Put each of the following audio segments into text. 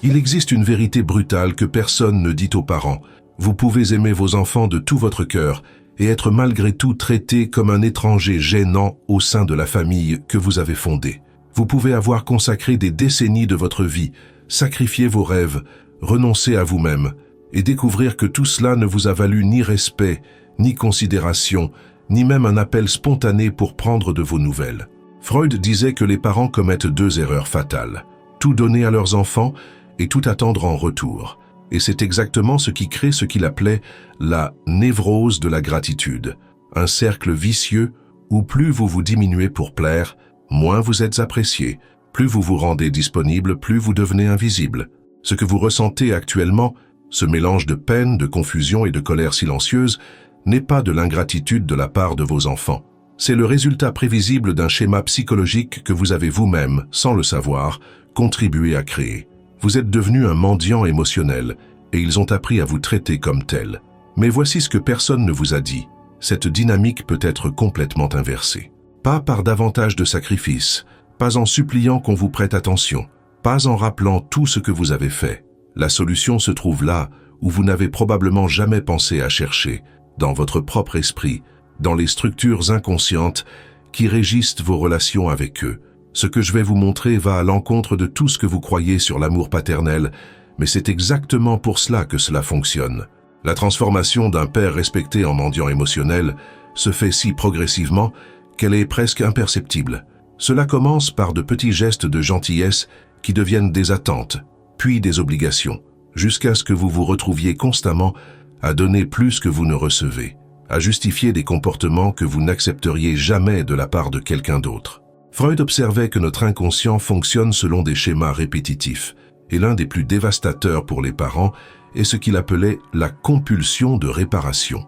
Il existe une vérité brutale que personne ne dit aux parents. Vous pouvez aimer vos enfants de tout votre cœur et être malgré tout traité comme un étranger gênant au sein de la famille que vous avez fondée. Vous pouvez avoir consacré des décennies de votre vie, sacrifier vos rêves, renoncer à vous-même et découvrir que tout cela ne vous a valu ni respect, ni considération, ni même un appel spontané pour prendre de vos nouvelles. Freud disait que les parents commettent deux erreurs fatales: tout donner à leurs enfants et tout attendre en retour. Et c'est exactement ce qui crée ce qu'il appelait la névrose de la gratitude, un cercle vicieux où plus vous vous diminuez pour plaire, moins vous êtes apprécié, plus vous vous rendez disponible, plus vous devenez invisible. Ce que vous ressentez actuellement, ce mélange de peine, de confusion et de colère silencieuse, n'est pas de l'ingratitude de la part de vos enfants. C'est le résultat prévisible d'un schéma psychologique que vous avez vous-même, sans le savoir, contribué à créer. Vous êtes devenu un mendiant émotionnel et ils ont appris à vous traiter comme tel. Mais voici ce que personne ne vous a dit. Cette dynamique peut être complètement inversée. Pas par davantage de sacrifices, pas en suppliant qu'on vous prête attention, pas en rappelant tout ce que vous avez fait. La solution se trouve là où vous n'avez probablement jamais pensé à chercher, dans votre propre esprit, dans les structures inconscientes qui régissent vos relations avec eux. Ce que je vais vous montrer va à l'encontre de tout ce que vous croyez sur l'amour paternel, mais c'est exactement pour cela que cela fonctionne. La transformation d'un père respecté en mendiant émotionnel se fait si progressivement qu'elle est presque imperceptible. Cela commence par de petits gestes de gentillesse qui deviennent des attentes, puis des obligations, jusqu'à ce que vous vous retrouviez constamment à donner plus que vous ne recevez, à justifier des comportements que vous n'accepteriez jamais de la part de quelqu'un d'autre. Freud observait que notre inconscient fonctionne selon des schémas répétitifs, et l'un des plus dévastateurs pour les parents est ce qu'il appelait la compulsion de réparation.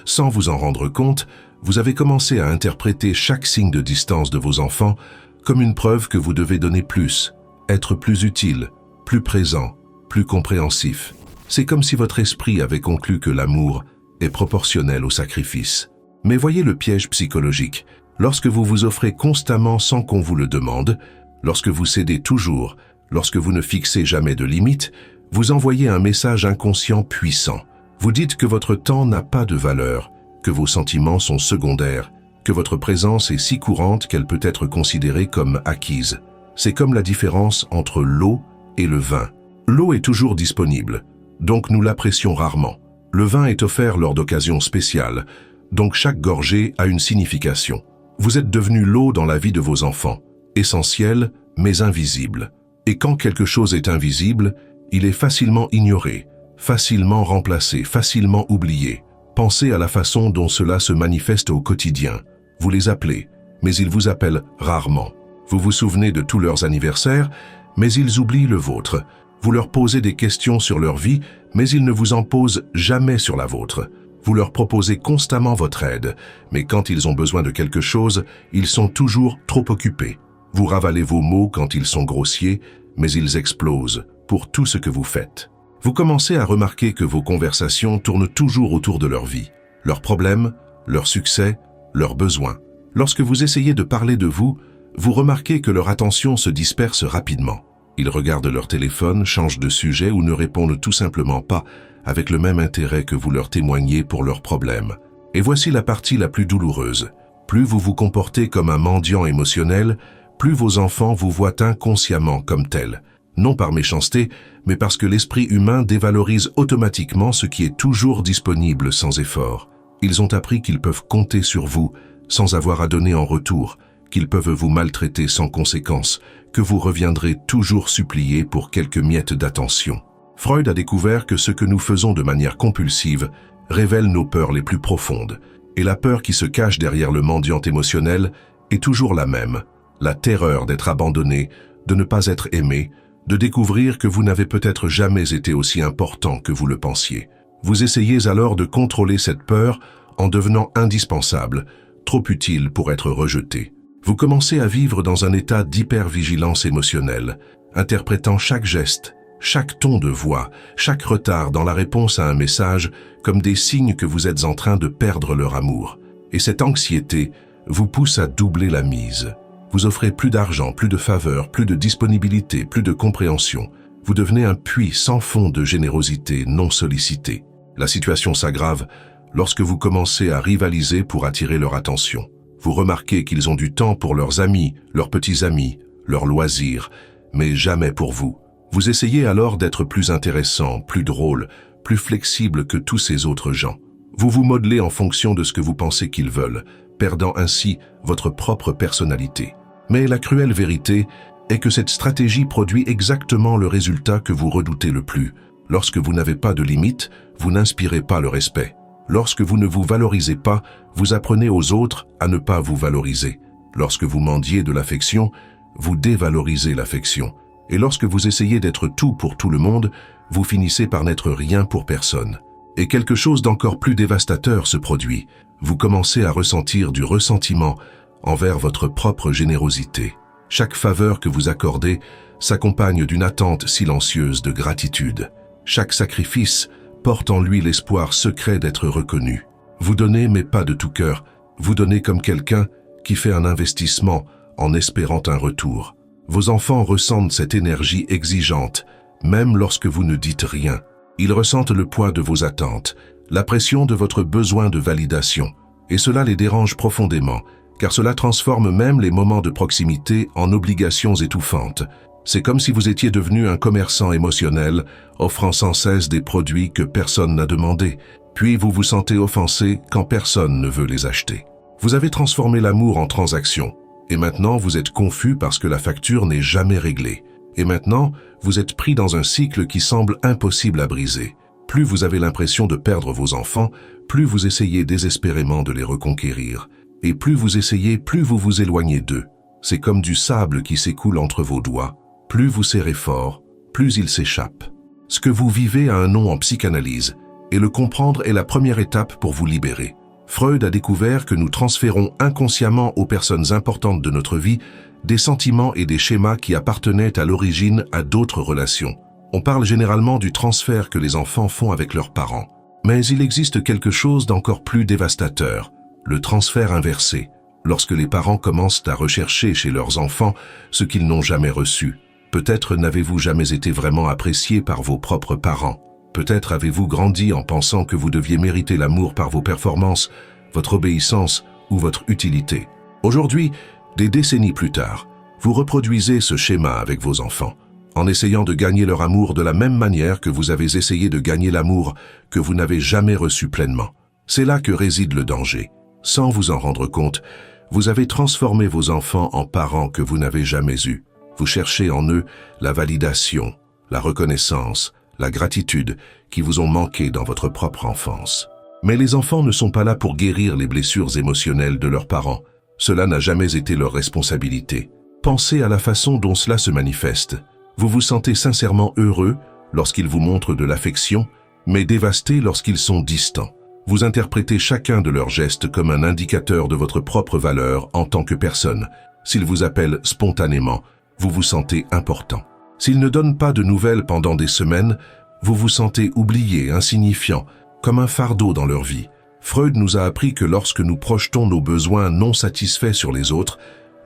Sans vous en rendre compte, vous avez commencé à interpréter chaque signe de distance de vos enfants comme une preuve que vous devez donner plus, être plus utile, plus présent, plus compréhensif. C'est comme si votre esprit avait conclu que l'amour est proportionnel au sacrifice. Mais voyez le piège psychologique. Lorsque vous vous offrez constamment sans qu'on vous le demande, lorsque vous cédez toujours, lorsque vous ne fixez jamais de limites, vous envoyez un message inconscient puissant. Vous dites que votre temps n'a pas de valeur, que vos sentiments sont secondaires, que votre présence est si courante qu'elle peut être considérée comme acquise. C'est comme la différence entre l'eau et le vin. L'eau est toujours disponible, donc nous l'apprécions rarement. Le vin est offert lors d'occasions spéciales, donc chaque gorgée a une signification. Vous êtes devenu l'eau dans la vie de vos enfants, essentiel mais invisible. Et quand quelque chose est invisible, il est facilement ignoré, facilement remplacé, facilement oublié. Pensez à la façon dont cela se manifeste au quotidien. Vous les appelez, mais ils vous appellent rarement. Vous vous souvenez de tous leurs anniversaires, mais ils oublient le vôtre. Vous leur posez des questions sur leur vie, mais ils ne vous en posent jamais sur la vôtre. Vous leur proposez constamment votre aide, mais quand ils ont besoin de quelque chose, ils sont toujours trop occupés. Vous ravalez vos mots quand ils sont grossiers, mais ils explosent pour tout ce que vous faites. Vous commencez à remarquer que vos conversations tournent toujours autour de leur vie, leurs problèmes, leurs succès, leurs besoins. Lorsque vous essayez de parler de vous, vous remarquez que leur attention se disperse rapidement. Ils regardent leur téléphone, changent de sujet ou ne répondent tout simplement pas avec le même intérêt que vous leur témoignez pour leurs problèmes. Et voici la partie la plus douloureuse. Plus vous vous comportez comme un mendiant émotionnel, plus vos enfants vous voient inconsciemment comme tel. Non par méchanceté, mais parce que l'esprit humain dévalorise automatiquement ce qui est toujours disponible sans effort. Ils ont appris qu'ils peuvent compter sur vous sans avoir à donner en retour, qu'ils peuvent vous maltraiter sans conséquence, que vous reviendrez toujours supplier pour quelques miettes d'attention. Freud a découvert que ce que nous faisons de manière compulsive révèle nos peurs les plus profondes. Et la peur qui se cache derrière le mendiant émotionnel est toujours la même. La terreur d'être abandonné, de ne pas être aimé, de découvrir que vous n'avez peut-être jamais été aussi important que vous le pensiez. Vous essayez alors de contrôler cette peur en devenant indispensable, trop utile pour être rejeté. Vous commencez à vivre dans un état d'hypervigilance émotionnelle, interprétant chaque geste, chaque ton de voix, chaque retard dans la réponse à un message comme des signes que vous êtes en train de perdre leur amour. Et cette anxiété vous pousse à doubler la mise. Vous offrez plus d'argent, plus de faveur, plus de disponibilité, plus de compréhension. Vous devenez un puits sans fond de générosité non sollicitée. La situation s'aggrave lorsque vous commencez à rivaliser pour attirer leur attention. Vous remarquez qu'ils ont du temps pour leurs amis, leurs petits-amis, leurs loisirs, mais jamais pour vous. Vous essayez alors d'être plus intéressant, plus drôle, plus flexible que tous ces autres gens. Vous vous modelez en fonction de ce que vous pensez qu'ils veulent, perdant ainsi votre propre personnalité. Mais la cruelle vérité est que cette stratégie produit exactement le résultat que vous redoutez le plus. Lorsque vous n'avez pas de limites, vous n'inspirez pas le respect. Lorsque vous ne vous valorisez pas, vous apprenez aux autres à ne pas vous valoriser. Lorsque vous mendiez de l'affection, vous dévalorisez l'affection. Et lorsque vous essayez d'être tout pour tout le monde, vous finissez par n'être rien pour personne. Et quelque chose d'encore plus dévastateur se produit. Vous commencez à ressentir du ressentiment envers votre propre générosité. Chaque faveur que vous accordez s'accompagne d'une attente silencieuse de gratitude. Chaque sacrifice porte en lui l'espoir secret d'être reconnu. Vous donnez, mais pas de tout cœur. Vous donnez comme quelqu'un qui fait un investissement en espérant un retour. Vos enfants ressentent cette énergie exigeante, même lorsque vous ne dites rien. Ils ressentent le poids de vos attentes, la pression de votre besoin de validation. Et cela les dérange profondément, car cela transforme même les moments de proximité en obligations étouffantes. C'est comme si vous étiez devenu un commerçant émotionnel, offrant sans cesse des produits que personne n'a demandé, puis vous vous sentez offensé quand personne ne veut les acheter. Vous avez transformé l'amour en transaction, et maintenant vous êtes confus parce que la facture n'est jamais réglée. Et maintenant, vous êtes pris dans un cycle qui semble impossible à briser. Plus vous avez l'impression de perdre vos enfants, plus vous essayez désespérément de les reconquérir. Et plus vous essayez, plus vous vous éloignez d'eux. C'est comme du sable qui s'écoule entre vos doigts. Plus vous serrez fort, plus il s'échappe. Ce que vous vivez a un nom en psychanalyse, et le comprendre est la première étape pour vous libérer. Freud a découvert que nous transférons inconsciemment aux personnes importantes de notre vie des sentiments et des schémas qui appartenaient à l'origine à d'autres relations. On parle généralement du transfert que les enfants font avec leurs parents. Mais il existe quelque chose d'encore plus dévastateur, le transfert inversé, lorsque les parents commencent à rechercher chez leurs enfants ce qu'ils n'ont jamais reçu. Peut-être n'avez-vous jamais été vraiment apprécié par vos propres parents. Peut-être avez-vous grandi en pensant que vous deviez mériter l'amour par vos performances, votre obéissance ou votre utilité. Aujourd'hui, des décennies plus tard, vous reproduisez ce schéma avec vos enfants, en essayant de gagner leur amour de la même manière que vous avez essayé de gagner l'amour que vous n'avez jamais reçu pleinement. C'est là que réside le danger. Sans vous en rendre compte, vous avez transformé vos enfants en parents que vous n'avez jamais eus. Vous cherchez en eux la validation, la reconnaissance, la gratitude qui vous ont manqué dans votre propre enfance. Mais les enfants ne sont pas là pour guérir les blessures émotionnelles de leurs parents. Cela n'a jamais été leur responsabilité. Pensez à la façon dont cela se manifeste. Vous vous sentez sincèrement heureux lorsqu'ils vous montrent de l'affection, mais dévasté lorsqu'ils sont distants. Vous interprétez chacun de leurs gestes comme un indicateur de votre propre valeur en tant que personne. S'ils vous appellent spontanément, vous vous sentez important. S'ils ne donnent pas de nouvelles pendant des semaines, vous vous sentez oublié, insignifiant, comme un fardeau dans leur vie. Freud nous a appris que lorsque nous projetons nos besoins non satisfaits sur les autres,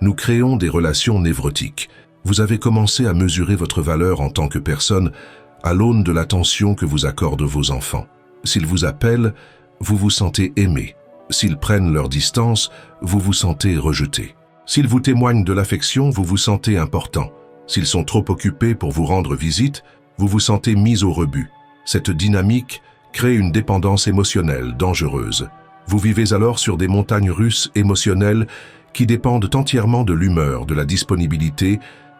nous créons des relations névrotiques. Vous avez commencé à mesurer votre valeur en tant que personne à l'aune de l'attention que vous accordent vos enfants. S'ils vous appellent, vous vous sentez aimé. S'ils prennent leur distance, vous vous sentez rejeté. S'ils vous témoignent de l'affection, vous vous sentez important. S'ils sont trop occupés pour vous rendre visite, vous vous sentez mis au rebut. Cette dynamique crée une dépendance émotionnelle dangereuse. Vous vivez alors sur des montagnes russes émotionnelles qui dépendent entièrement de l'humeur, de la disponibilité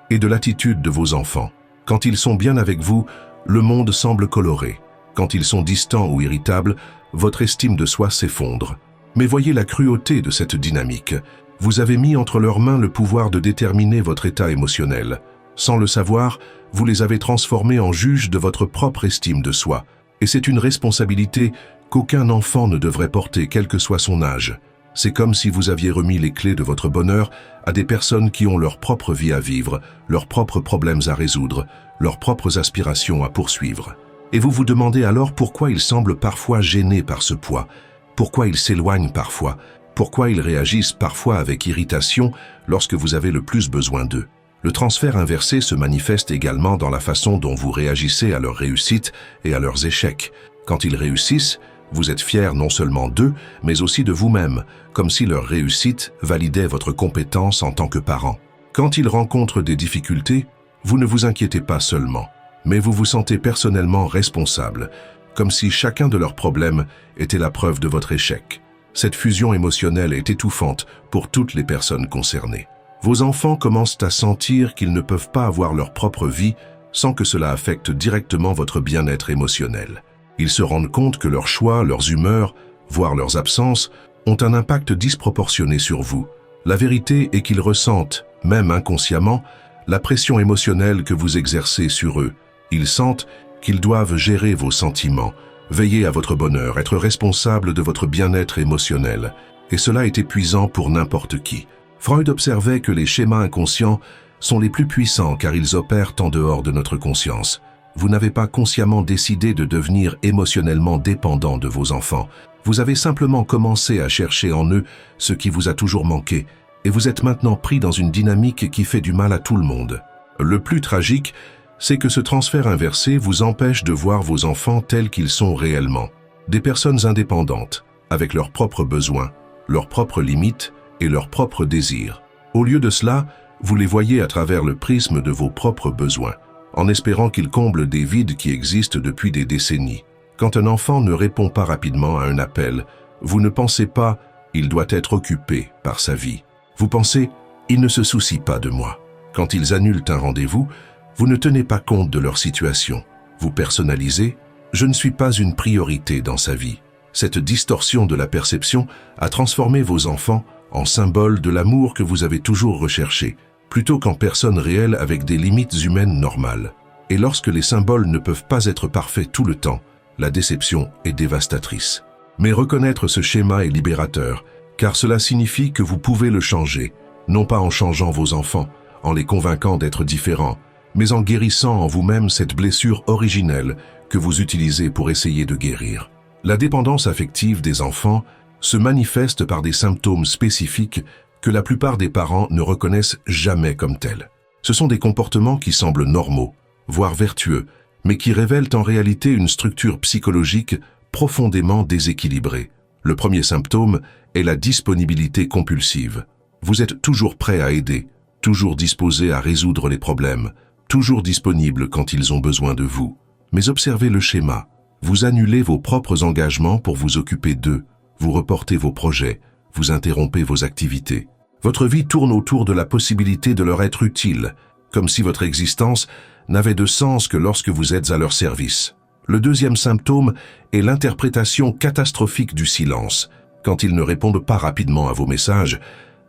et de l'attitude de vos enfants. Quand ils sont bien avec vous, le monde semble coloré. Quand ils sont distants ou irritables, votre estime de soi s'effondre. Mais voyez la cruauté de cette dynamique. Vous avez mis entre leurs mains le pouvoir de déterminer votre état émotionnel. Sans le savoir, vous les avez transformés en juges de votre propre estime de soi. Et c'est une responsabilité qu'aucun enfant ne devrait porter, quel que soit son âge. C'est comme si vous aviez remis les clés de votre bonheur à des personnes qui ont leur propre vie à vivre, leurs propres problèmes à résoudre, leurs propres aspirations à poursuivre. Et vous vous demandez alors pourquoi ils semblent parfois gênés par ce poids, pourquoi ils s'éloignent parfois, pourquoi ils réagissent parfois avec irritation lorsque vous avez le plus besoin d'eux. Le transfert inversé se manifeste également dans la façon dont vous réagissez à leurs réussites et à leurs échecs. Quand ils réussissent, vous êtes fier non seulement d'eux, mais aussi de vous-même, comme si leur réussite validait votre compétence en tant que parent. Quand ils rencontrent des difficultés, vous ne vous inquiétez pas seulement, mais vous vous sentez personnellement responsable, comme si chacun de leurs problèmes était la preuve de votre échec. Cette fusion émotionnelle est étouffante pour toutes les personnes concernées. Vos enfants commencent à sentir qu'ils ne peuvent pas avoir leur propre vie sans que cela affecte directement votre bien-être émotionnel. Ils se rendent compte que leurs choix, leurs humeurs, voire leurs absences, ont un impact disproportionné sur vous. La vérité est qu'ils ressentent, même inconsciemment, la pression émotionnelle que vous exercez sur eux. Ils sentent qu'ils doivent gérer vos sentiments, veiller à votre bonheur, être responsables de votre bien-être émotionnel. Et cela est épuisant pour n'importe qui. Freud observait que les schémas inconscients sont les plus puissants car ils opèrent en dehors de notre conscience. Vous n'avez pas consciemment décidé de devenir émotionnellement dépendant de vos enfants. Vous avez simplement commencé à chercher en eux ce qui vous a toujours manqué, et vous êtes maintenant pris dans une dynamique qui fait du mal à tout le monde. Le plus tragique, c'est que ce transfert inversé vous empêche de voir vos enfants tels qu'ils sont réellement. Des personnes indépendantes, avec leurs propres besoins, leurs propres limites et leurs propres désirs. Au lieu de cela, vous les voyez à travers le prisme de vos propres besoins, en espérant qu'ils comblent des vides qui existent depuis des décennies. Quand un enfant ne répond pas rapidement à un appel, vous ne pensez pas « il doit être occupé par sa vie ». Vous pensez « il ne se soucie pas de moi ». Quand ils annulent un rendez-vous, vous ne tenez pas compte de leur situation. Vous personnalisez « je ne suis pas une priorité dans sa vie ». Cette distorsion de la perception a transformé vos enfants en symbole de l'amour que vous avez toujours recherché, plutôt qu'en personnes réelles avec des limites humaines normales. Et lorsque les symboles ne peuvent pas être parfaits tout le temps, la déception est dévastatrice. Mais reconnaître ce schéma est libérateur, car cela signifie que vous pouvez le changer, non pas en changeant vos enfants, en les convainquant d'être différents, mais en guérissant en vous-même cette blessure originelle que vous utilisez pour essayer de guérir. La dépendance affective des enfants se manifeste par des symptômes spécifiques que la plupart des parents ne reconnaissent jamais comme tels. Ce sont des comportements qui semblent normaux, voire vertueux, mais qui révèlent en réalité une structure psychologique profondément déséquilibrée. Le premier symptôme est la disponibilité compulsive. Vous êtes toujours prêt à aider, toujours disposé à résoudre les problèmes, toujours disponible quand ils ont besoin de vous. Mais observez le schéma. Vous annulez vos propres engagements pour vous occuper d'eux. Vous reportez vos projets, vous interrompez vos activités. Votre vie tourne autour de la possibilité de leur être utile, comme si votre existence n'avait de sens que lorsque vous êtes à leur service. Le deuxième symptôme est l'interprétation catastrophique du silence. Quand ils ne répondent pas rapidement à vos messages,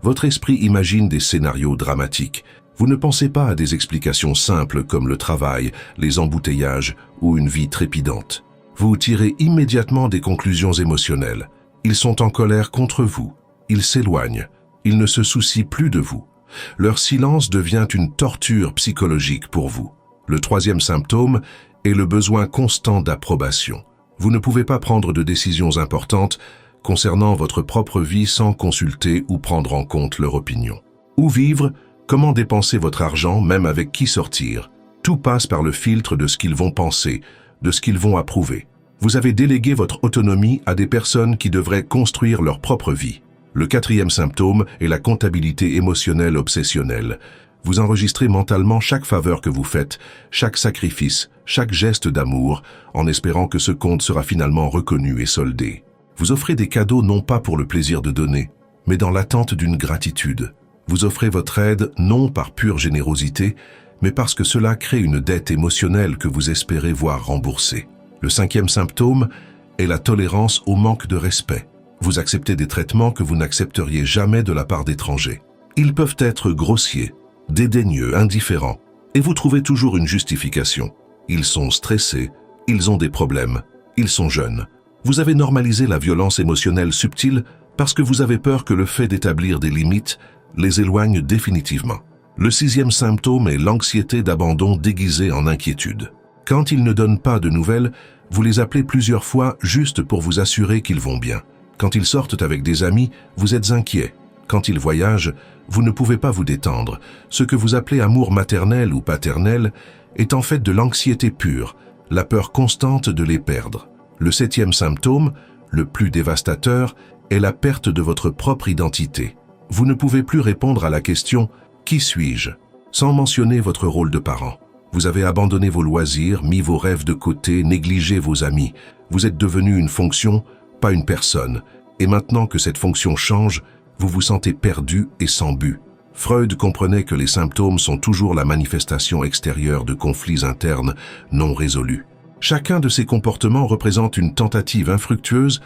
votre esprit imagine des scénarios dramatiques. Vous ne pensez pas à des explications simples comme le travail, les embouteillages ou une vie trépidante. Vous tirez immédiatement des conclusions émotionnelles. Ils sont en colère contre vous. Ils s'éloignent. Ils ne se soucient plus de vous. Leur silence devient une torture psychologique pour vous. Le troisième symptôme est le besoin constant d'approbation. Vous ne pouvez pas prendre de décisions importantes concernant votre propre vie sans consulter ou prendre en compte leur opinion. Où vivre, comment dépenser votre argent, même avec qui sortir. Tout passe par le filtre de ce qu'ils vont penser, de ce qu'ils vont approuver. Vous avez délégué votre autonomie à des personnes qui devraient construire leur propre vie. Le quatrième symptôme est la comptabilité émotionnelle obsessionnelle. Vous enregistrez mentalement chaque faveur que vous faites, chaque sacrifice, chaque geste d'amour, en espérant que ce compte sera finalement reconnu et soldé. Vous offrez des cadeaux non pas pour le plaisir de donner, mais dans l'attente d'une gratitude. Vous offrez votre aide non par pure générosité, mais parce que cela crée une dette émotionnelle que vous espérez voir remboursée. Le cinquième symptôme est la tolérance au manque de respect. Vous acceptez des traitements que vous n'accepteriez jamais de la part d'étrangers. Ils peuvent être grossiers, dédaigneux, indifférents, et vous trouvez toujours une justification. Ils sont stressés, ils ont des problèmes, ils sont jeunes. Vous avez normalisé la violence émotionnelle subtile parce que vous avez peur que le fait d'établir des limites les éloigne définitivement. Le sixième symptôme est l'anxiété d'abandon déguisée en inquiétude. Quand ils ne donnent pas de nouvelles, vous les appelez plusieurs fois juste pour vous assurer qu'ils vont bien. Quand ils sortent avec des amis, vous êtes inquiet. Quand il voyage, vous ne pouvez pas vous détendre. Ce que vous appelez amour maternel ou paternel est en fait de l'anxiété pure, la peur constante de les perdre. Le 7e symptôme, le plus dévastateur, est la perte de votre propre identité. Vous ne pouvez plus répondre à la question « Qui suis-je ?» sans mentionner votre rôle de parent. Vous avez abandonné vos loisirs, mis vos rêves de côté, négligé vos amis. Vous êtes devenu une fonction, pas une personne. Et maintenant que cette fonction change, vous vous sentez perdu et sans but. Freud comprenait que les symptômes sont toujours la manifestation extérieure de conflits internes non résolus. Chacun de ces comportements représente une tentative infructueuse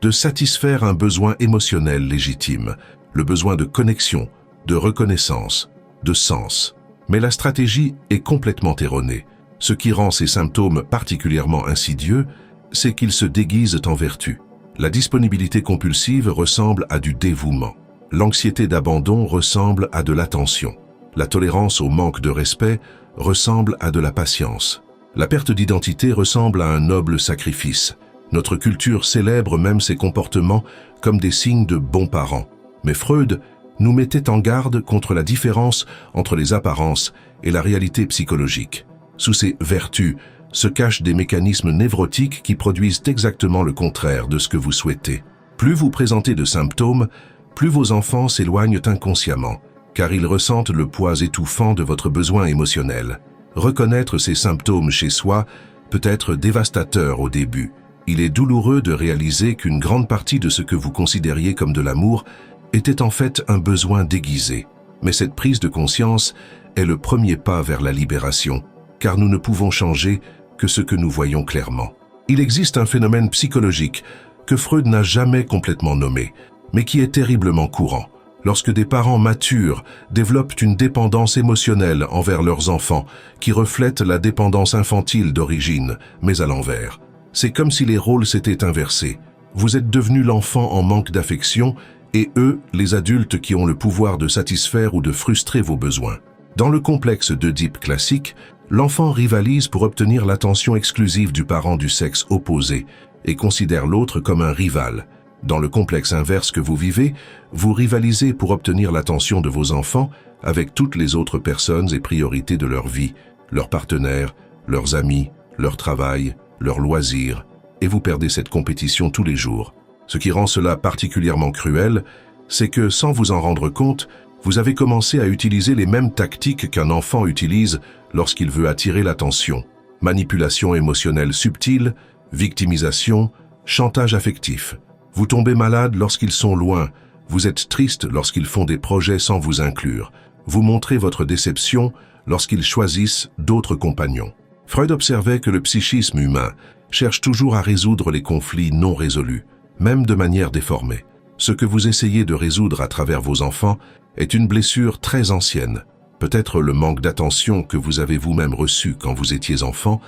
de satisfaire un besoin émotionnel légitime, le besoin de connexion, de reconnaissance, de sens. Mais la stratégie est complètement erronée. Ce qui rend ces symptômes particulièrement insidieux, c'est qu'ils se déguisent en vertu. La disponibilité compulsive ressemble à du dévouement. L'anxiété d'abandon ressemble à de l'attention. La tolérance au manque de respect ressemble à de la patience. La perte d'identité ressemble à un noble sacrifice. Notre culture célèbre même ces comportements comme des signes de bons parents. Mais Freud nous mettait en garde contre la différence entre les apparences et la réalité psychologique. Sous ces vertus se cachent des mécanismes névrotiques qui produisent exactement le contraire de ce que vous souhaitez. Plus vous présentez de symptômes, plus vos enfants s'éloignent inconsciemment, car ils ressentent le poids étouffant de votre besoin émotionnel. Reconnaître ces symptômes chez soi peut être dévastateur au début. Il est douloureux de réaliser qu'une grande partie de ce que vous considériez comme de l'amour était en fait un besoin déguisé. Mais cette prise de conscience est le premier pas vers la libération, car nous ne pouvons changer que ce que nous voyons clairement. Il existe un phénomène psychologique que Freud n'a jamais complètement nommé, mais qui est terriblement courant. Lorsque des parents matures développent une dépendance émotionnelle envers leurs enfants, qui reflète la dépendance infantile d'origine, mais à l'envers. C'est comme si les rôles s'étaient inversés. Vous êtes devenu l'enfant en manque d'affection, et eux, les adultes qui ont le pouvoir de satisfaire ou de frustrer vos besoins. Dans le complexe d'Œdipe classique, l'enfant rivalise pour obtenir l'attention exclusive du parent du sexe opposé et considère l'autre comme un rival. Dans le complexe inverse que vous vivez, vous rivalisez pour obtenir l'attention de vos enfants avec toutes les autres personnes et priorités de leur vie, leurs partenaires, leurs amis, leur travail, leurs loisirs, et vous perdez cette compétition tous les jours. Ce qui rend cela particulièrement cruel, c'est que, sans vous en rendre compte, vous avez commencé à utiliser les mêmes tactiques qu'un enfant utilise lorsqu'il veut attirer l'attention. Manipulation émotionnelle subtile, victimisation, chantage affectif. Vous tombez malade lorsqu'ils sont loin, vous êtes triste lorsqu'ils font des projets sans vous inclure. Vous montrez votre déception lorsqu'ils choisissent d'autres compagnons. Freud observait que le psychisme humain cherche toujours à résoudre les conflits non résolus, même de manière déformée. Ce que vous essayez de résoudre à travers vos enfants est une blessure très ancienne. Peut-être le manque d'attention que vous avez vous-même reçu quand vous étiez enfant,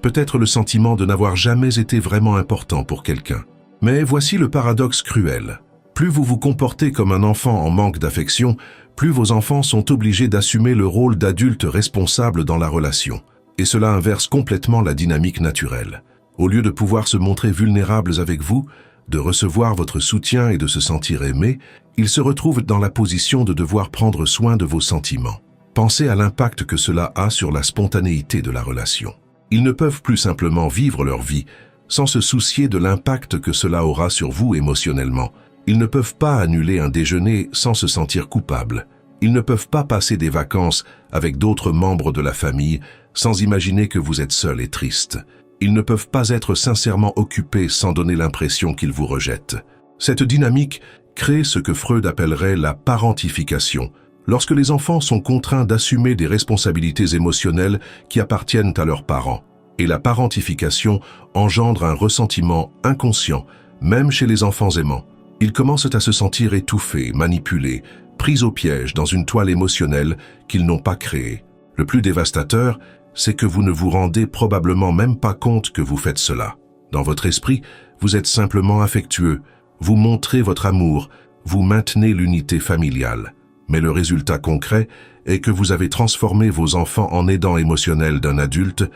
peut-être le sentiment de n'avoir jamais été vraiment important pour quelqu'un. Mais voici le paradoxe cruel. Plus vous vous comportez comme un enfant en manque d'affection, plus vos enfants sont obligés d'assumer le rôle d'adulte responsable dans la relation. Et cela inverse complètement la dynamique naturelle. Au lieu de pouvoir se montrer vulnérables avec vous, de recevoir votre soutien et de se sentir aimé, ils se retrouvent dans la position de devoir prendre soin de vos sentiments. Pensez à l'impact que cela a sur la spontanéité de la relation. Ils ne peuvent plus simplement vivre leur vie sans se soucier de l'impact que cela aura sur vous émotionnellement. Ils ne peuvent pas annuler un déjeuner sans se sentir coupables. Ils ne peuvent pas passer des vacances avec d'autres membres de la famille sans imaginer que vous êtes seul et triste. Ils ne peuvent pas être sincèrement occupés sans donner l'impression qu'ils vous rejettent. Cette dynamique crée ce que Freud appellerait la parentification, lorsque les enfants sont contraints d'assumer des responsabilités émotionnelles qui appartiennent à leurs parents. Et la parentification engendre un ressentiment inconscient, même chez les enfants aimants. Ils commencent à se sentir étouffés, manipulés, pris au piège dans une toile émotionnelle qu'ils n'ont pas créée. Le plus dévastateur, c'est que vous ne vous rendez probablement même pas compte que vous faites cela. Dans votre esprit, vous êtes simplement affectueux, vous montrez votre amour, vous maintenez l'unité familiale. Mais le résultat concret est que vous avez transformé vos enfants en aidants émotionnels d'un adulte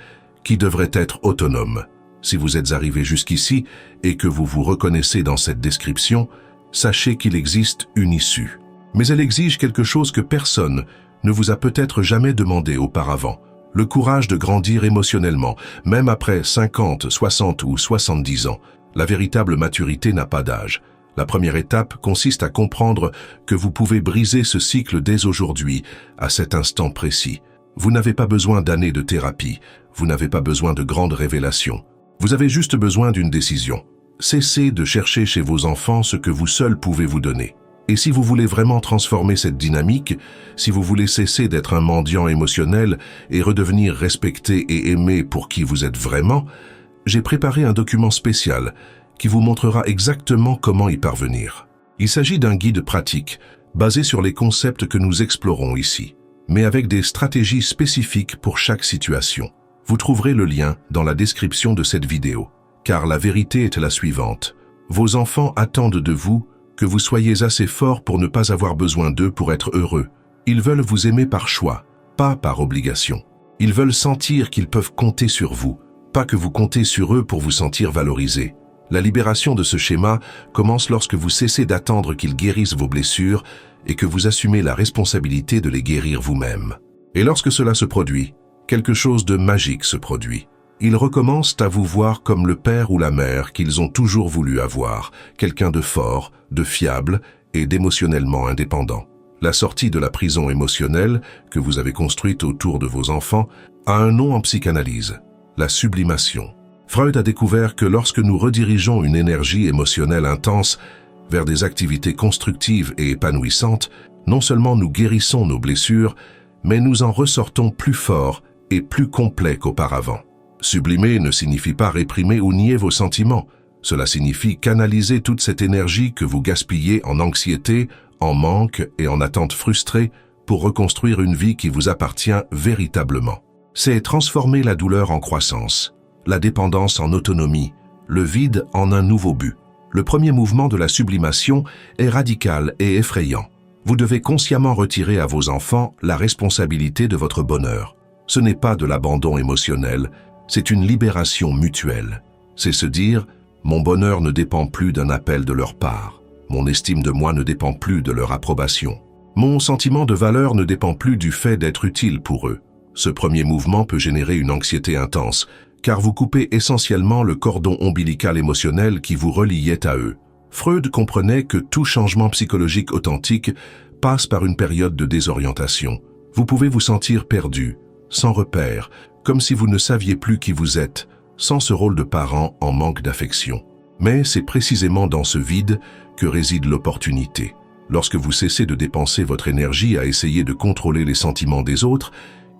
qui devrait être autonome. Si vous êtes arrivé jusqu'ici et que vous vous reconnaissez dans cette description, sachez qu'il existe une issue. Mais elle exige quelque chose que personne ne vous a peut-être jamais demandé auparavant. Le courage de grandir émotionnellement, même après 50, 60 ou 70 ans. La véritable maturité n'a pas d'âge. La première étape consiste à comprendre que vous pouvez briser ce cycle dès aujourd'hui, à cet instant précis. Vous n'avez pas besoin d'années de thérapie, vous n'avez pas besoin de grandes révélations. Vous avez juste besoin d'une décision. Cessez de chercher chez vos enfants ce que vous seul pouvez vous donner. Et si vous voulez vraiment transformer cette dynamique, si vous voulez cesser d'être un mendiant émotionnel et redevenir respecté et aimé pour qui vous êtes vraiment, j'ai préparé un document spécial qui vous montrera exactement comment y parvenir. Il s'agit d'un guide pratique, basé sur les concepts que nous explorons ici, mais avec des stratégies spécifiques pour chaque situation. Vous trouverez le lien dans la description de cette vidéo, car la vérité est la suivante. Vos enfants attendent de vous que vous soyez assez fort pour ne pas avoir besoin d'eux pour être heureux. Ils veulent vous aimer par choix, pas par obligation. Ils veulent sentir qu'ils peuvent compter sur vous, pas que vous comptez sur eux pour vous sentir valorisé. La libération de ce schéma commence lorsque vous cessez d'attendre qu'ils guérissent vos blessures et que vous assumez la responsabilité de les guérir vous-même. Et lorsque cela se produit, quelque chose de magique se produit. Ils recommencent à vous voir comme le père ou la mère qu'ils ont toujours voulu avoir, quelqu'un de fort, de fiable et d'émotionnellement indépendant. La sortie de la prison émotionnelle que vous avez construite autour de vos enfants a un nom en psychanalyse, la sublimation. Freud a découvert que lorsque nous redirigeons une énergie émotionnelle intense vers des activités constructives et épanouissantes, non seulement nous guérissons nos blessures, mais nous en ressortons plus forts et plus complets qu'auparavant. Sublimer ne signifie pas réprimer ou nier vos sentiments. Cela signifie canaliser toute cette énergie que vous gaspillez en anxiété, en manque et en attente frustrée pour reconstruire une vie qui vous appartient véritablement. C'est transformer la douleur en croissance, la dépendance en autonomie, le vide en un nouveau but. Le premier mouvement de la sublimation est radical et effrayant. Vous devez consciemment retirer à vos enfants la responsabilité de votre bonheur. Ce n'est pas de l'abandon émotionnel, c'est une libération mutuelle. C'est se dire « mon bonheur ne dépend plus d'un appel de leur part. Mon estime de moi ne dépend plus de leur approbation. Mon sentiment de valeur ne dépend plus du fait d'être utile pour eux. » Ce premier mouvement peut générer une anxiété intense, car vous coupez essentiellement le cordon ombilical émotionnel qui vous reliait à eux. Freud comprenait que tout changement psychologique authentique passe par une période de désorientation. Vous pouvez vous sentir perdu, sans repère, comme si vous ne saviez plus qui vous êtes, sans ce rôle de parent en manque d'affection. Mais c'est précisément dans ce vide que réside l'opportunité. Lorsque vous cessez de dépenser votre énergie à essayer de contrôler les sentiments des autres,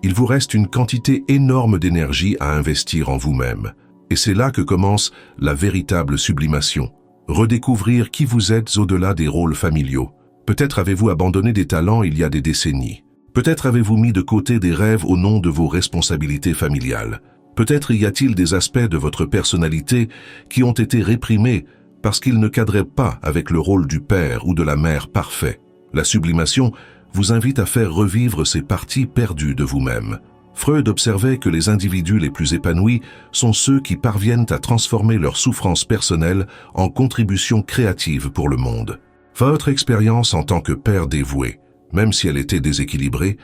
il vous reste une quantité énorme d'énergie à investir en vous-même. Et c'est là que commence la véritable sublimation. Redécouvrir qui vous êtes au-delà des rôles familiaux. Peut-être avez-vous abandonné des talents il y a des décennies. Peut-être avez-vous mis de côté des rêves au nom de vos responsabilités familiales. Peut-être y a-t-il des aspects de votre personnalité qui ont été réprimés parce qu'ils ne cadraient pas avec le rôle du père ou de la mère parfait. La sublimation vous invite à faire revivre ces parties perdues de vous-même. Freud observait que les individus les plus épanouis sont ceux qui parviennent à transformer leur souffrance personnelle en contribution créative pour le monde. Votre expérience en tant que père dévoué, même si elle était déséquilibrée,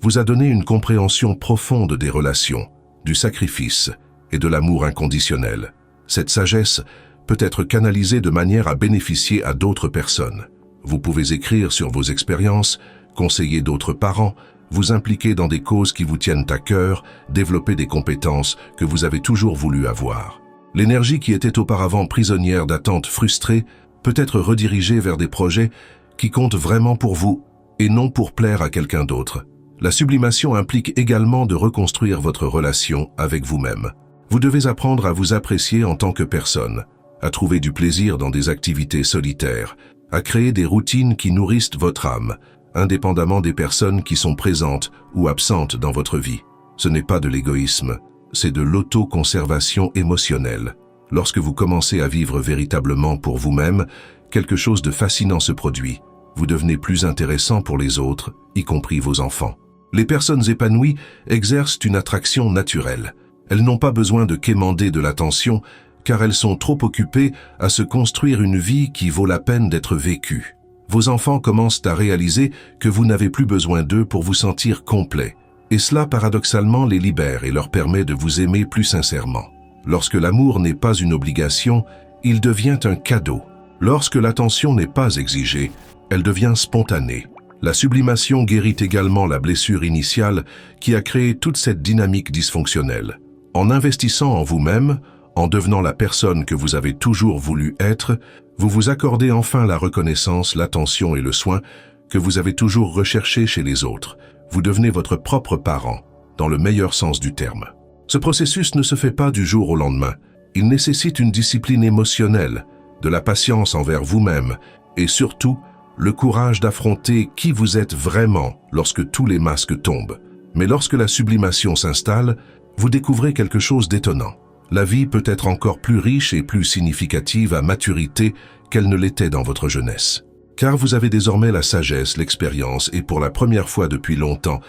vous a donné une compréhension profonde des relations, du sacrifice et de l'amour inconditionnel. Cette sagesse peut être canalisée de manière à bénéficier à d'autres personnes. Vous pouvez écrire sur vos expériences, conseiller d'autres parents, vous impliquer dans des causes qui vous tiennent à cœur, développer des compétences que vous avez toujours voulu avoir. L'énergie qui était auparavant prisonnière d'attentes frustrées peut être redirigée vers des projets qui comptent vraiment pour vous et non pour plaire à quelqu'un d'autre. La sublimation implique également de reconstruire votre relation avec vous-même. Vous devez apprendre à vous apprécier en tant que personne, à trouver du plaisir dans des activités solitaires, à créer des routines qui nourrissent votre âme, indépendamment des personnes qui sont présentes ou absentes dans votre vie. Ce n'est pas de l'égoïsme, c'est de l'autoconservation émotionnelle. Lorsque vous commencez à vivre véritablement pour vous-même, quelque chose de fascinant se produit. Vous devenez plus intéressant pour les autres, y compris vos enfants. Les personnes épanouies exercent une attraction naturelle. Elles n'ont pas besoin de quémander de l'attention, car elles sont trop occupées à se construire une vie qui vaut la peine d'être vécue. Vos enfants commencent à réaliser que vous n'avez plus besoin d'eux pour vous sentir complet. Et cela, paradoxalement, les libère et leur permet de vous aimer plus sincèrement. Lorsque l'amour n'est pas une obligation, il devient un cadeau. Lorsque l'attention n'est pas exigée, elle devient spontanée. La sublimation guérit également la blessure initiale qui a créé toute cette dynamique dysfonctionnelle. En investissant en vous-même, en devenant la personne que vous avez toujours voulu être, vous vous accordez enfin la reconnaissance, l'attention et le soin que vous avez toujours recherché chez les autres. Vous devenez votre propre parent, dans le meilleur sens du terme. Ce processus ne se fait pas du jour au lendemain. Il nécessite une discipline émotionnelle, de la patience envers vous-même et surtout le courage d'affronter qui vous êtes vraiment lorsque tous les masques tombent. Mais lorsque la sublimation s'installe, vous découvrez quelque chose d'étonnant. La vie peut être encore plus riche et plus significative à maturité qu'elle ne l'était dans votre jeunesse. Car vous avez désormais la sagesse, l'expérience et pour la première fois depuis longtemps,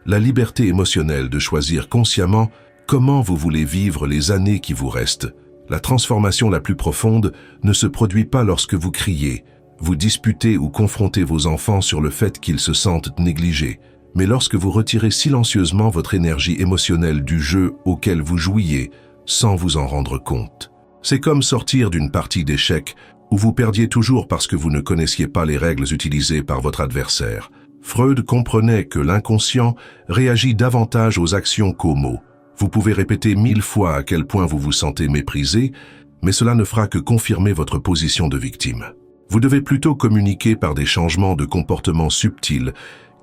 la liberté émotionnelle de choisir consciemment comment vous voulez vivre les années qui vous restent. La transformation la plus profonde ne se produit pas lorsque vous criez, vous disputez ou confrontez vos enfants sur le fait qu'ils se sentent négligés, mais lorsque vous retirez silencieusement votre énergie émotionnelle du jeu auquel vous jouiez sans vous en rendre compte. C'est comme sortir d'une partie d'échecs où vous perdiez toujours parce que vous ne connaissiez pas les règles utilisées par votre adversaire. Freud comprenait que l'inconscient réagit davantage aux actions qu'aux mots. Vous pouvez répéter 1000 fois à quel point vous vous sentez méprisé, mais cela ne fera que confirmer votre position de victime. Vous devez plutôt communiquer par des changements de comportement subtils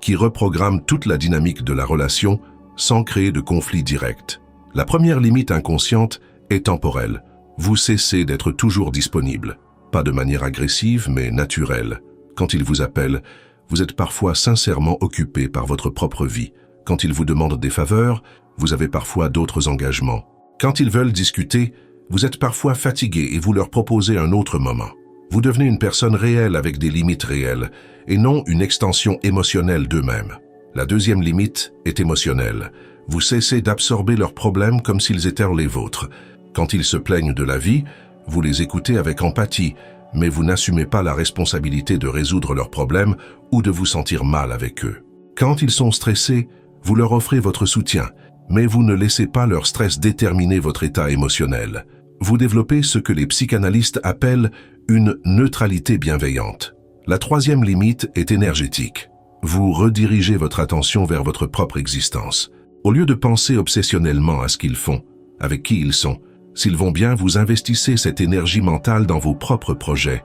qui reprogramment toute la dynamique de la relation sans créer de conflit direct. La première limite inconsciente est temporelle. Vous cessez d'être toujours disponible. Pas de manière agressive, mais naturelle. Quand il vous appelle, vous êtes parfois sincèrement occupé par votre propre vie. Quand il vous demande des faveurs, vous avez parfois d'autres engagements. Quand ils veulent discuter, vous êtes parfois fatigué et vous leur proposez un autre moment. Vous devenez une personne réelle avec des limites réelles et non une extension émotionnelle d'eux-mêmes. La deuxième limite est émotionnelle. Vous cessez d'absorber leurs problèmes comme s'ils étaient les vôtres. Quand ils se plaignent de la vie, vous les écoutez avec empathie, mais vous n'assumez pas la responsabilité de résoudre leurs problèmes ou de vous sentir mal avec eux. Quand ils sont stressés, vous leur offrez votre soutien, mais vous ne laissez pas leur stress déterminer votre état émotionnel. Vous développez ce que les psychanalystes appellent une neutralité bienveillante. La troisième limite est énergétique. Vous redirigez votre attention vers votre propre existence. Au lieu de penser obsessionnellement à ce qu'ils font, avec qui ils sont, s'ils vont bien, vous investissez cette énergie mentale dans vos propres projets,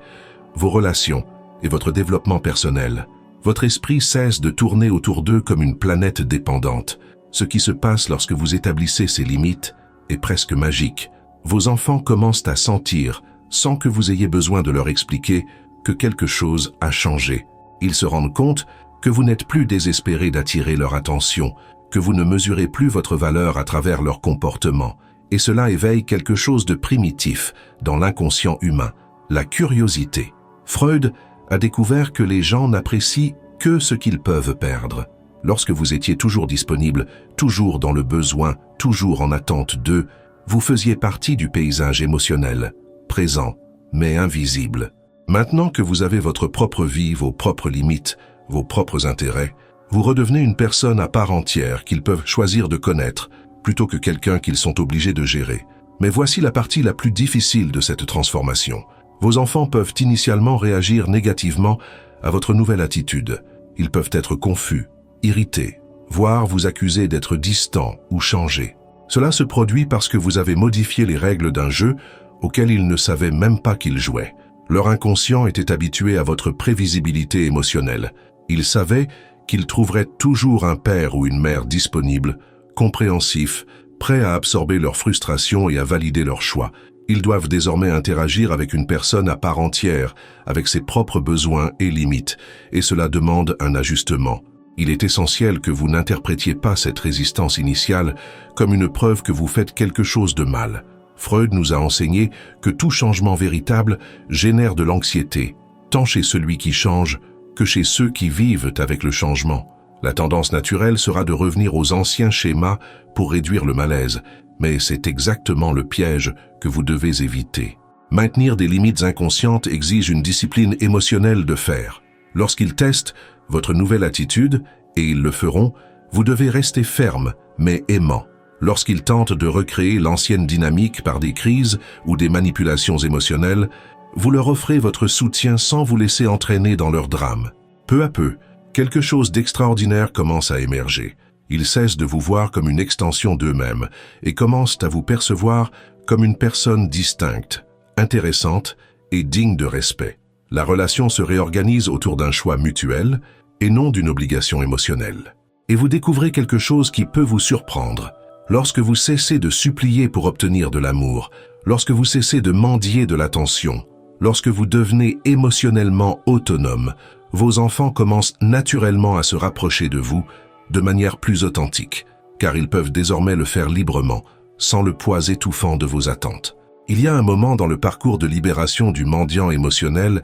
vos relations et votre développement personnel. Votre esprit cesse de tourner autour d'eux comme une planète dépendante. Ce qui se passe lorsque vous établissez ces limites est presque magique. Vos enfants commencent à sentir, sans que vous ayez besoin de leur expliquer, que quelque chose a changé. Ils se rendent compte que vous n'êtes plus désespéré d'attirer leur attention, que vous ne mesurez plus votre valeur à travers leur comportement. Et cela éveille quelque chose de primitif dans l'inconscient humain, la curiosité. Freud a découvert que les gens n'apprécient que ce qu'ils peuvent perdre. Lorsque vous étiez toujours disponible, toujours dans le besoin, toujours en attente d'eux, vous faisiez partie du paysage émotionnel, présent, mais invisible. Maintenant que vous avez votre propre vie, vos propres limites, vos propres intérêts, vous redevenez une personne à part entière qu'ils peuvent choisir de connaître, plutôt que quelqu'un qu'ils sont obligés de gérer. Mais voici la partie la plus difficile de cette transformation. Vos enfants peuvent initialement réagir négativement à votre nouvelle attitude. Ils peuvent être confus, irrités, voire vous accuser d'être distant ou changé. Cela se produit parce que vous avez modifié les règles d'un jeu auquel ils ne savaient même pas qu'ils jouaient. Leur inconscient était habitué à votre prévisibilité émotionnelle. Ils savaient qu'ils trouveraient toujours un père ou une mère disponible, compréhensif, prêt à absorber leurs frustrations et à valider leurs choix. Ils doivent désormais interagir avec une personne à part entière, avec ses propres besoins et limites, et cela demande un ajustement. Il est essentiel que vous n'interprétiez pas cette résistance initiale comme une preuve que vous faites quelque chose de mal. Freud nous a enseigné que tout changement véritable génère de l'anxiété, tant chez celui qui change que chez ceux qui vivent avec le changement. La tendance naturelle sera de revenir aux anciens schémas pour réduire le malaise, mais c'est exactement le piège que vous devez éviter. Maintenir des limites inconscientes exige une discipline émotionnelle de fer. Lorsqu'ils testent votre nouvelle attitude, et ils le feront, vous devez rester ferme, mais aimant. Lorsqu'ils tentent de recréer l'ancienne dynamique par des crises ou des manipulations émotionnelles, vous leur offrez votre soutien sans vous laisser entraîner dans leur drame. Peu à peu, quelque chose d'extraordinaire commence à émerger. Ils cessent de vous voir comme une extension d'eux-mêmes et commencent à vous percevoir comme une personne distincte, intéressante et digne de respect. La relation se réorganise autour d'un choix mutuel et non d'une obligation émotionnelle. Et vous découvrez quelque chose qui peut vous surprendre. Lorsque vous cessez de supplier pour obtenir de l'amour, lorsque vous cessez de mendier de l'attention, lorsque vous devenez émotionnellement autonome, vos enfants commencent naturellement à se rapprocher de vous de manière plus authentique, car ils peuvent désormais le faire librement, sans le poids étouffant de vos attentes. Il y a un moment dans le parcours de libération du mendiant émotionnel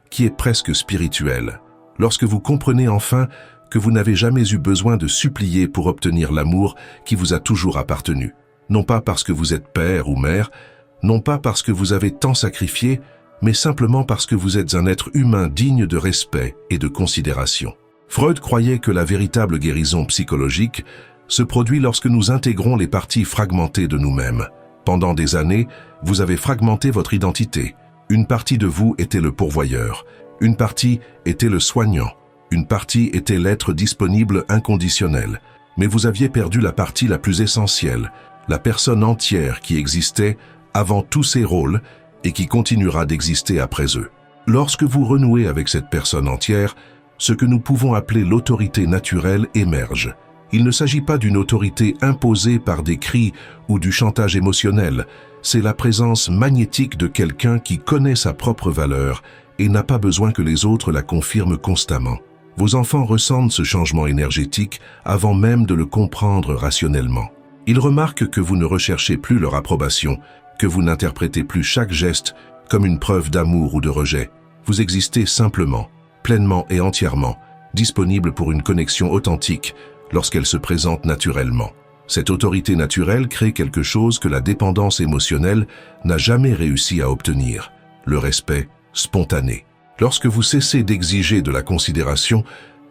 qui est presque spirituel, lorsque vous comprenez enfin que vous n'avez jamais eu besoin de supplier pour obtenir l'amour qui vous a toujours appartenu. Non pas parce que vous êtes père ou mère, non pas parce que vous avez tant sacrifié, mais simplement parce que vous êtes un être humain digne de respect et de considération. Freud croyait que la véritable guérison psychologique se produit lorsque nous intégrons les parties fragmentées de nous-mêmes. Pendant des années, vous avez fragmenté votre identité. Une partie de vous était le pourvoyeur, une partie était le soignant, une partie était l'être disponible inconditionnel, mais vous aviez perdu la partie la plus essentielle, la personne entière qui existait avant tous ces rôles et qui continuera d'exister après eux. Lorsque vous renouez avec cette personne entière, ce que nous pouvons appeler l'autorité naturelle émerge. Il ne s'agit pas d'une autorité imposée par des cris ou du chantage émotionnel, c'est la présence magnétique de quelqu'un qui connaît sa propre valeur et n'a pas besoin que les autres la confirment constamment. Vos enfants ressentent ce changement énergétique avant même de le comprendre rationnellement. Ils remarquent que vous ne recherchez plus leur approbation, que vous n'interprétez plus chaque geste comme une preuve d'amour ou de rejet. Vous existez simplement, pleinement et entièrement, disponible pour une connexion authentique lorsqu'elle se présente naturellement. Cette autorité naturelle crée quelque chose que la dépendance émotionnelle n'a jamais réussi à obtenir, le respect spontané. Lorsque vous cessez d'exiger de la considération,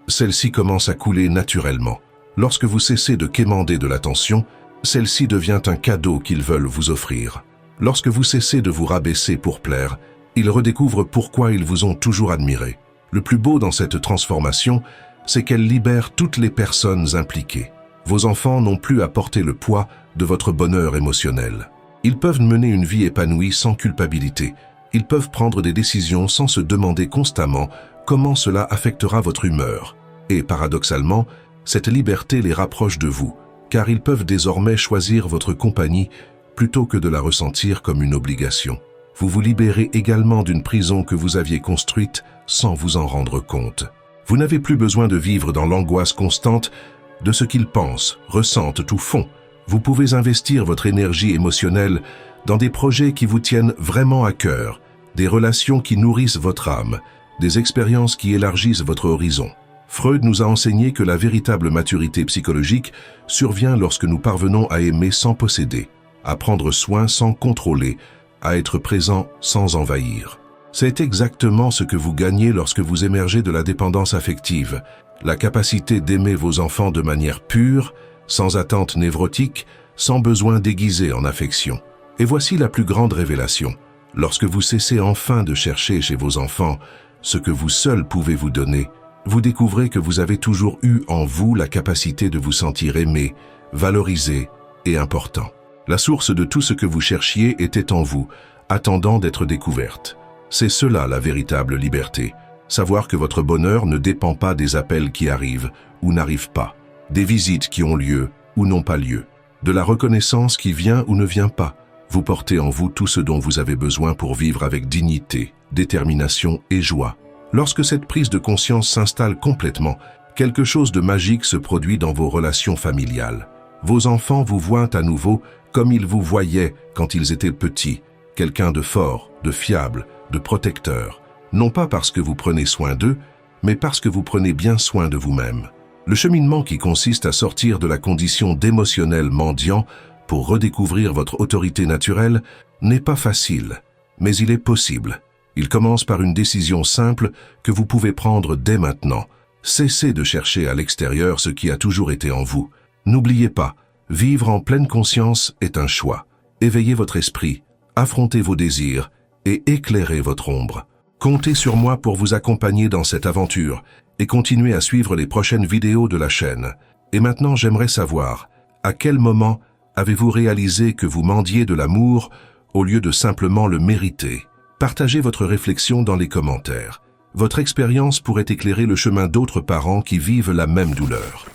celle-ci commence à couler naturellement. Lorsque vous cessez de quémander de l'attention, celle-ci devient un cadeau qu'ils veulent vous offrir. Lorsque vous cessez de vous rabaisser pour plaire, ils redécouvrent pourquoi ils vous ont toujours admiré. Le plus beau dans cette transformation, c'est qu'elle libère toutes les personnes impliquées. Vos enfants n'ont plus à porter le poids de votre bonheur émotionnel. Ils peuvent mener une vie épanouie sans culpabilité. Ils peuvent prendre des décisions sans se demander constamment comment cela affectera votre humeur. Et paradoxalement, cette liberté les rapproche de vous, car ils peuvent désormais choisir votre compagnie plutôt que de la ressentir comme une obligation. Vous vous libérez également d'une prison que vous aviez construite sans vous en rendre compte. Vous n'avez plus besoin de vivre dans l'angoisse constante de ce qu'ils pensent, ressentent ou font. Vous pouvez investir votre énergie émotionnelle dans des projets qui vous tiennent vraiment à cœur, des relations qui nourrissent votre âme, des expériences qui élargissent votre horizon. Freud nous a enseigné que la véritable maturité psychologique survient lorsque nous parvenons à aimer sans posséder, à prendre soin sans contrôler, à être présent sans envahir. C'est exactement ce que vous gagnez lorsque vous émergez de la dépendance affective, la capacité d'aimer vos enfants de manière pure, sans attente névrotique, sans besoin déguisé en affection. Et voici la plus grande révélation. Lorsque vous cessez enfin de chercher chez vos enfants ce que vous seul pouvez vous donner, vous découvrez que vous avez toujours eu en vous la capacité de vous sentir aimé, valorisé et important. La source de tout ce que vous cherchiez était en vous, attendant d'être découverte. C'est cela la véritable liberté. Savoir que votre bonheur ne dépend pas des appels qui arrivent ou n'arrivent pas, des visites qui ont lieu ou n'ont pas lieu, de la reconnaissance qui vient ou ne vient pas. Vous portez en vous tout ce dont vous avez besoin pour vivre avec dignité, détermination et joie. Lorsque cette prise de conscience s'installe complètement, quelque chose de magique se produit dans vos relations familiales. Vos enfants vous voient à nouveau comme ils vous voyaient quand ils étaient petits, quelqu'un de fort, de fiable, de protecteur, non pas parce que vous prenez soin d'eux, mais parce que vous prenez bien soin de vous-même. Le cheminement qui consiste à sortir de la condition d'émotionnel mendiant pour redécouvrir votre autorité naturelle n'est pas facile, mais il est possible. Il commence par une décision simple que vous pouvez prendre dès maintenant. Cessez de chercher à l'extérieur ce qui a toujours été en vous. N'oubliez pas, vivre en pleine conscience est un choix. Éveillez votre esprit, affrontez vos désirs et éclairez votre ombre. Comptez sur moi pour vous accompagner dans cette aventure et continuez à suivre les prochaines vidéos de la chaîne. Et maintenant, j'aimerais savoir, à quel moment avez-vous réalisé que vous mendiez de l'amour au lieu de simplement le mériter? Partagez votre réflexion dans les commentaires. Votre expérience pourrait éclairer le chemin d'autres parents qui vivent la même douleur.